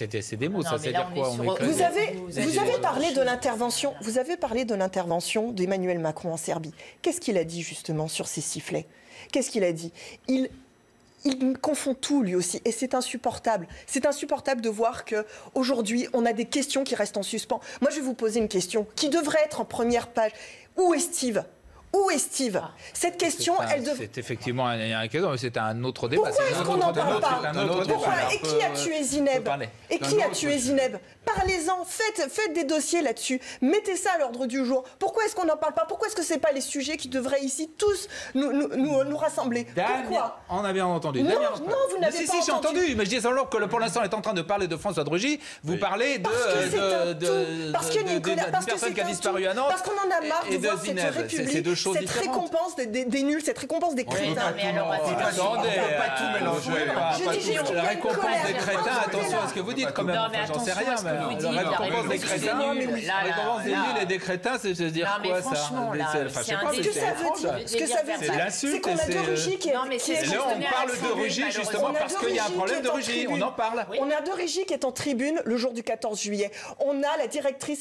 C'est des mots, ça veut dire quoi? Vous avez parlé de l'intervention. Vous avez parlé de l'intervention d'Emmanuel Macron en Serbie. Qu'est-ce qu'il a dit justement sur ces sifflets? Qu'est-ce qu'il a dit? Il confond tout lui aussi et c'est insupportable. C'est insupportable de voir qu'aujourd'hui, on a des questions qui restent en suspens. Moi, je vais vous poser une question qui devrait être en première page. Où est Steve? Où est Steve? Cette question, elle devrait... C'est effectivement un question, mais c'est un autre débat. Pourquoi est-ce qu'on n'en parle pas? Pourquoi? Et qui a tué Zineb? Et qui a tué Zineb? Parlez-en, faites des dossiers là-dessus. Mettez ça à l'ordre du jour. Pourquoi est-ce qu'on n'en parle pas? Pourquoi est-ce que ce n'est pas les sujets qui devraient ici tous nous rassembler? Pourquoi? On a bien entendu. Non, vous n'avez pas entendu. Si, j'ai entendu. Mais je dis simplement que pour l'instant, on est en train de parler de François de Rugy. Vous parlez d'une personne qui a disparu à Nantes. Parce qu'on en a marre de voir cette République, cette récompense des nuls, cette récompense des crétins. Attendez, pas tout mélanger. La récompense des crétins, attention à ce que vous dites quand même. J'en sais rien. La récompense des crétins, la récompense des nuls et des crétins, c'est se dire quoi ça? Ce que ça veut dire, c'est qu'on a de Rugy qui est... Là, on parle de Rugy justement parce qu'il y a un problème de Rugy. On en parle. On a de Rugy qui est en tribune le jour du 14 juillet. On a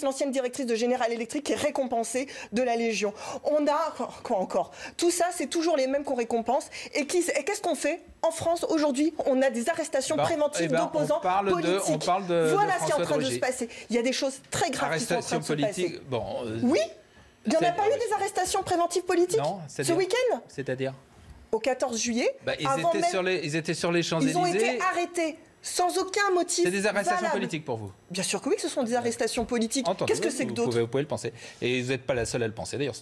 l'ancienne directrice de General Electric qui est récompensée de la Légion. On a... Quoi encore? Tout ça, c'est toujours les mêmes qu'on récompense. Et qu'est-ce qu'on fait? En France, aujourd'hui, on a des arrestations préventives d'opposants politiques. Voilà ce qui est en train de se passer. Il y a des choses très graves qui sont en train de se passer. Oui? Il n'y en a pas eu des arrestations préventives politiques ce week-end? C'est-à-dire? Au 14 juillet. Ils étaient sur les Champs-Élysées. Ils ont été arrêtés sans aucun motif. C'est des arrestations politiques pour vous? Bien sûr que oui, que ce sont des arrestations politiques. Qu'est-ce que c'est que d'autres? Vous pouvez le penser. Et vous n'êtes pas la seule à le penser d'ailleurs.